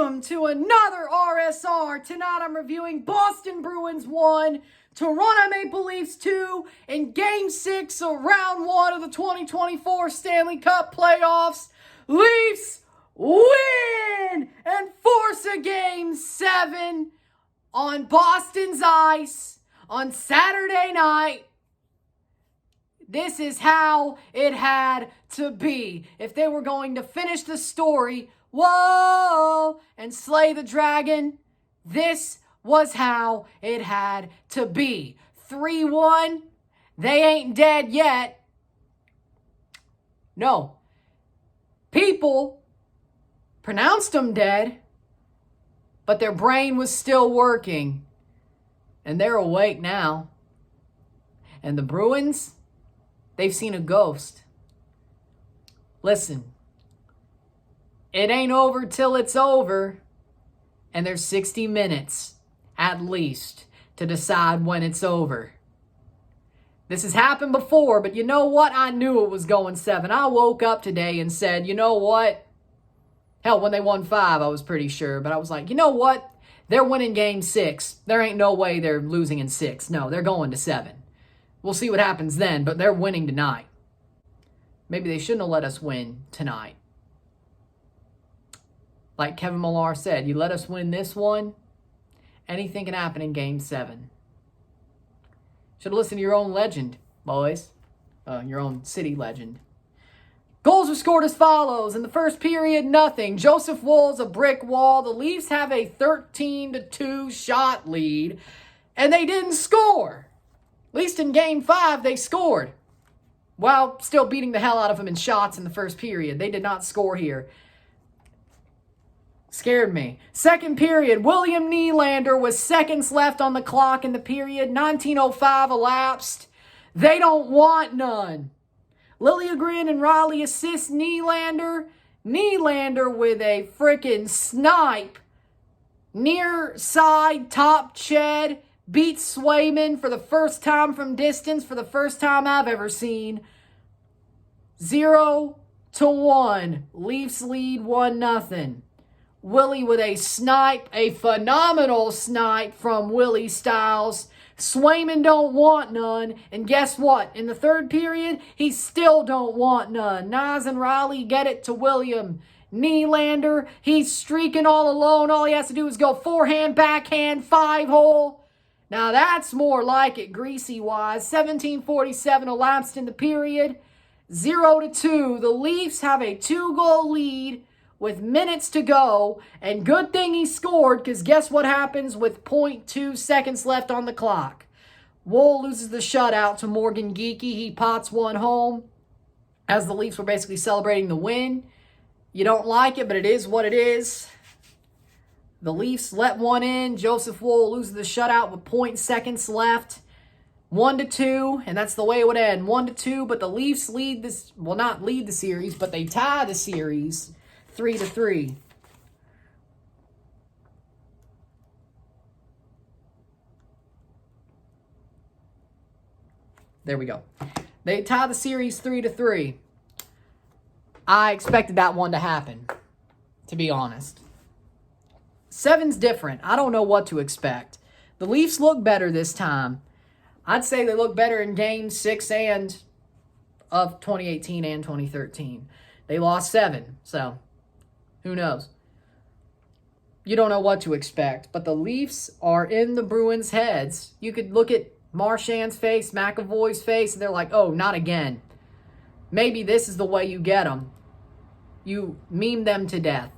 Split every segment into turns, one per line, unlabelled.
Welcome to another RSR. Tonight I'm reviewing Boston Bruins 1, Toronto Maple Leafs 2 in Game 6 of Round 1 of the 2024 Stanley Cup Playoffs. Leafs win and force a Game 7 on Boston's ice on Saturday night. This is how it had to be. If they were going to finish the story, whoa, and slay the dragon, this was how it had to be. 3-1, they ain't dead yet. No. People pronounced them dead, but their brain was still working. And they're awake now. And the Bruins, they've seen a ghost. Listen, it ain't over till it's over. And there's 60 minutes, at least, to decide when it's over. This has happened before, but you know what? I knew it was going 7. I woke up today and said, you know what? Hell, when they won 5, I was pretty sure. But I was like, you know what? They're winning Game 6. There ain't no way they're losing in 6. No, they're going to 7. We'll see what happens then, but they're winning tonight. Maybe they shouldn't have let us win tonight. Like Kevin Millar said, you let us win this one, anything can happen in Game 7. Should have listened to your own legend, boys. Your own city legend. Goals were scored as follows. In the first period, nothing. Joseph Woll's a brick wall. The Leafs have a 13-2 shot lead, and they didn't score. At least in Game 5, they scored. While still beating the hell out of them in shots in the first period. They did not score here. Scared me. Second period, William Nylander with seconds left on the clock in the period. 19:05 elapsed. They don't want none. Liljegren and Riley assist Nylander. Nylander with a freaking snipe. Near side top shed. Beats Swayman for the first time from distance, for the first time I've ever seen. 0-1. Leafs lead 1-0. Willie with a snipe, a phenomenal snipe from Willie Styles. Swayman don't want none. And guess what? In the third period, he still don't want none. Nas and Riley get it to William. Nylander, he's streaking all alone. All he has to do is go forehand, backhand, 5-hole. Now that's more like it, greasy-wise. 17:47 elapsed in the period. 0-2. The Leafs have a 2-goal lead with minutes to go. And good thing he scored, because guess what happens with 0.2 seconds left on the clock? Woll loses the shutout to Morgan Geekie. He pots one home as the Leafs were basically celebrating the win. You don't like it, but it is what it is. The Leafs let one in. Joseph Woll loses the shutout with 0.2 seconds left. 1-2, and that's the way it would end. 1-2, but the Leafs lead this, well, not lead the series, but they tie the series 3-3. There we go. They tie the series 3-3. I expected that one to happen, to be honest. 7's different. I don't know what to expect. The Leafs look better this time. I'd say they look better in Game 6 and of 2018 and 2013. They lost 7, so who knows? You don't know what to expect, but the Leafs are in the Bruins' heads. You could look at Marchand's face, McAvoy's face, and they're like, oh, not again. Maybe this is the way you get them. You meme them to death.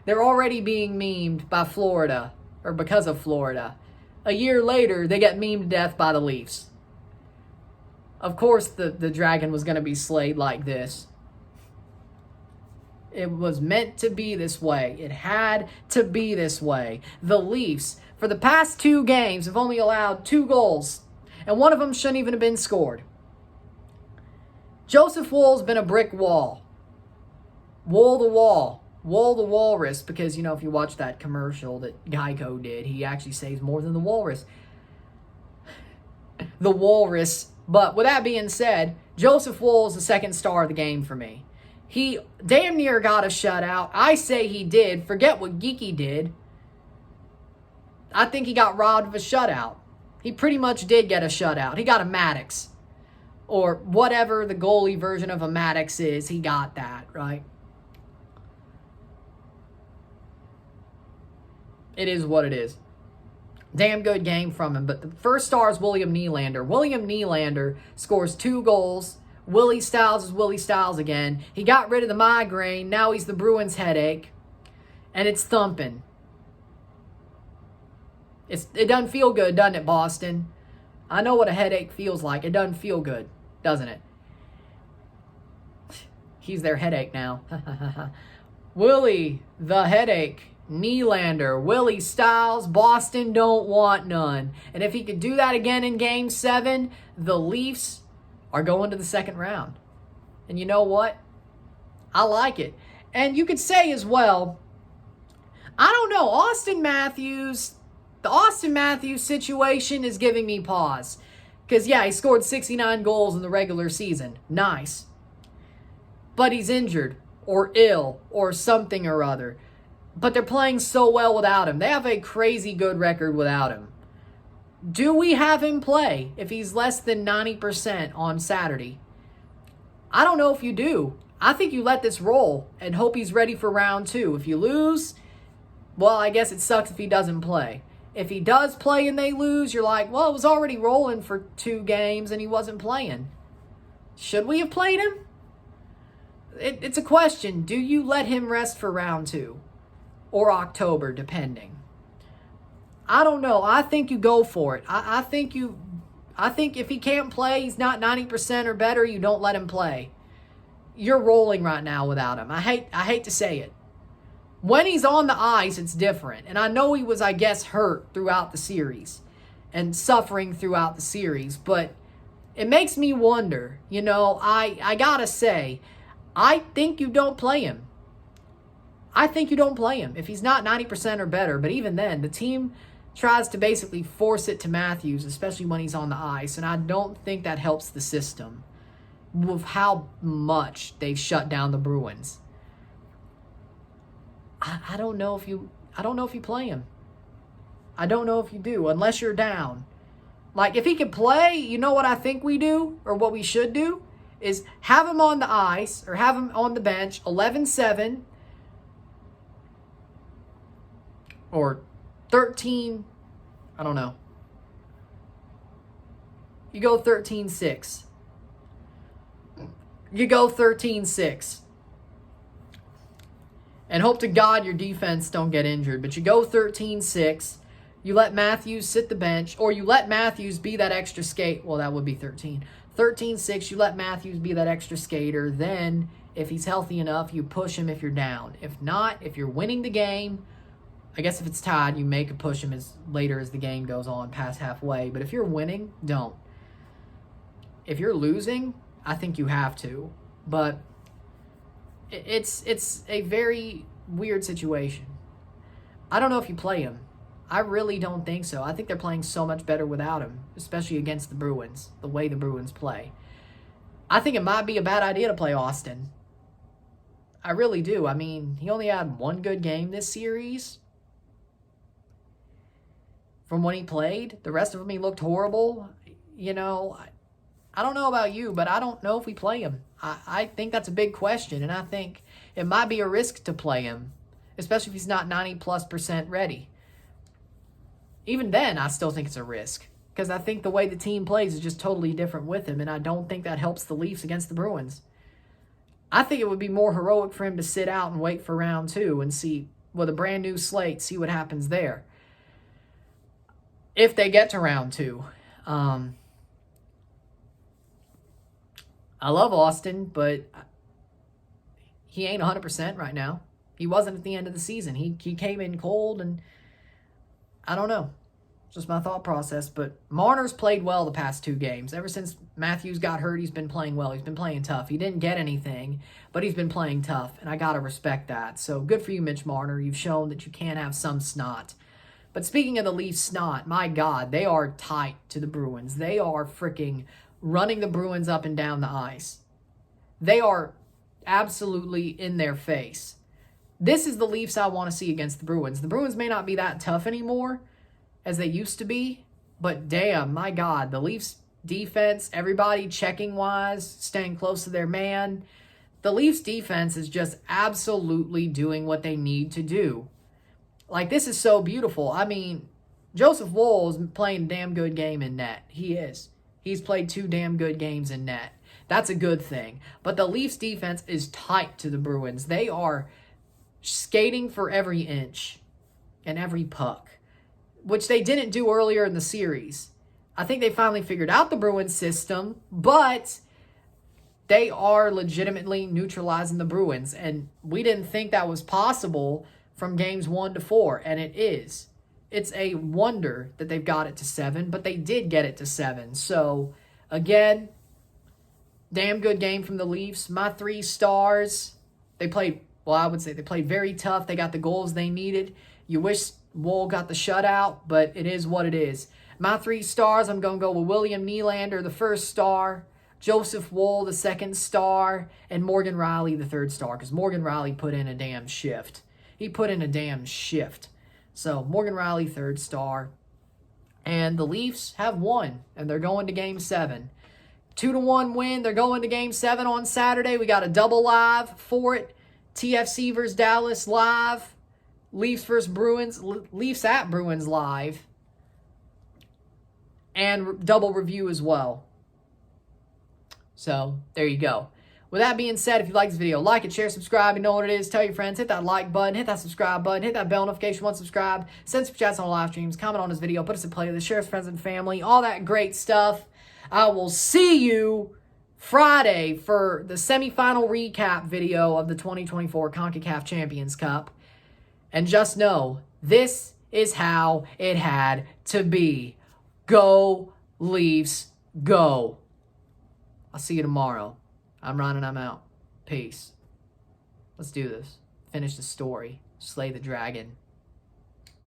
They're already being memed by Florida, or because of Florida. A year later, they get memed to death by the Leafs. Of course, the dragon was going to be slayed like this. It was meant to be this way. It had to be this way. The Leafs, for the past 2 games, have only allowed 2 goals, and one of them shouldn't even have been scored. Joseph Woll's been a brick wall. Woll the wall. Woll the walrus, because, you know, if you watch that commercial that Geico did, he actually saves more than the walrus. The walrus. But with that being said, Joseph Woll is the second star of the game for me. He damn near got a shutout. I say he did. Forget what Geeky did. I think he got robbed of a shutout. He pretty much did get a shutout. He got a Maddox. Or whatever the goalie version of a Maddox is. He got that, right? It is what it is. Damn good game from him. But the first star is William Nylander. William Nylander scores 2 goals. Willie Styles is Willie Styles again. He got rid of the migraine. Now he's the Bruins' headache. And it's thumping. It doesn't feel good, doesn't it, Boston? I know what a headache feels like. It doesn't feel good, doesn't it? He's their headache now. Willie, the headache. Nylander, Willie Styles, Boston don't want none. And if he could do that again in Game 7, the Leafs are going to the second round. And you know what? I like it. And you could say as well, I don't know, the Austin Matthews situation is giving me pause. Because, yeah, he scored 69 goals in the regular season. Nice. But he's injured or ill or something or other. But they're playing so well without him. They have a crazy good record without him. Do we have him play if he's less than 90% on Saturday? I don't know if you do. I think you let this roll and hope he's ready for round 2. If you lose, well, I guess it sucks if he doesn't play. If he does play and they lose, you're like, well, it was already rolling for 2 games and he wasn't playing. Should we have played him? It's a question. Do you let him rest for round 2? Or October, depending. I don't know. I think you go for it. I think if he can't play, he's not 90% or better, you don't let him play. You're rolling right now without him. I hate to say it. When he's on the ice, it's different. And I know he was, I guess, hurt throughout the series and suffering throughout the series, but it makes me wonder, I gotta say, I think you don't play him. I think you don't play him if he's not 90% or better. But even then, the team tries to basically force it to Matthews, especially when he's on the ice. And I don't think that helps the system with how much they've shut down the Bruins. I don't know if you play him. I don't know if you do, unless you're down. Like, if he can play, you know what I think we do, or what we should do, is have him on the ice, or have him on the bench, 11-7, or 13, I don't know. You go 13-6. You go 13-6. And hope to God your defense don't get injured. But you go 13-6. You let Matthews sit the bench. Or you let Matthews be that extra skate. Well, that would be 13. 13-6, you let Matthews be that extra skater. Then, if he's healthy enough, you push him if you're down. If not, if you're winning the game, I guess if it's tied, you make a push him as later as the game goes on, past halfway. But if you're winning, don't. If you're losing, I think you have to. But it's a very weird situation. I don't know if you play him. I really don't think so. I think they're playing so much better without him, especially against the Bruins, the way the Bruins play. I think it might be a bad idea to play Austin. I really do. I mean, he only had 1 good game this series. From when he played, the rest of them he looked horrible. I don't know about you, but I don't know if we play him. I think that's a big question, and I think it might be a risk to play him, especially if he's not 90+% ready. Even then, I still think it's a risk, because I think the way the team plays is just totally different with him, and I don't think that helps the Leafs against the Bruins. I think it would be more heroic for him to sit out and wait for round 2 and see, with a brand new slate, see what happens there. If they get to round 2. I love Austin, but he ain't 100% right now. He wasn't at the end of the season. He came in cold, and I don't know. It's just my thought process. But Marner's played well the past 2 games. Ever since Matthews got hurt, he's been playing well. He's been playing tough. He didn't get anything, but he's been playing tough, and I got to respect that. So good for you, Mitch Marner. You've shown that you can have some snot. But speaking of the Leafs snot, my God, they are tight to the Bruins. They are freaking running the Bruins up and down the ice. They are absolutely in their face. This is the Leafs I want to see against the Bruins. The Bruins may not be that tough anymore as they used to be, but damn, my God, the Leafs defense, everybody checking wise, staying close to their man. The Leafs defense is just absolutely doing what they need to do. Like, this is so beautiful. I mean, Joseph Woll is playing a damn good game in net. He is. He's played 2 damn good games in net. That's a good thing. But the Leafs defense is tight to the Bruins. They are skating for every inch and every puck, which they didn't do earlier in the series. I think they finally figured out the Bruins system, but they are legitimately neutralizing the Bruins, and we didn't think that was possible from games 1 to 4, and it is. It's a wonder that they've got it to 7, but they did get it to 7. So, again, damn good game from the Leafs. My 3 stars, they played, well, I would say they played very tough. They got the goals they needed. You wish Woll got the shutout, but it is what it is. My 3 stars, I'm going to go with William Nylander, the first star, Joseph Woll, the second star, and Morgan Rielly, the third star, because Morgan Rielly put in a damn shift. He put in a damn shift. So, Morgan Rielly, third star. And the Leafs have won, and they're going to Game 7. 2-1 win. They're going to Game 7 on Saturday. We got a double live for it. TFC versus Dallas live. Leafs versus Bruins. Leafs at Bruins live. And double review as well. So, there you go. With that being said, if you like this video, like it, share, subscribe. You know what it is. Tell your friends. Hit that like button. Hit that subscribe button. Hit that bell notification once subscribed. Send super chats on live streams. Comment on this video. Put us in playlist. Share with friends and family. All that great stuff. I will see you Friday for the semifinal recap video of the 2024 CONCACAF Champions Cup. And just know, this is how it had to be. Go, Leafs, go. I'll see you tomorrow. I'm Ron and I'm out. Peace. Let's do this. Finish the story. Slay the dragon.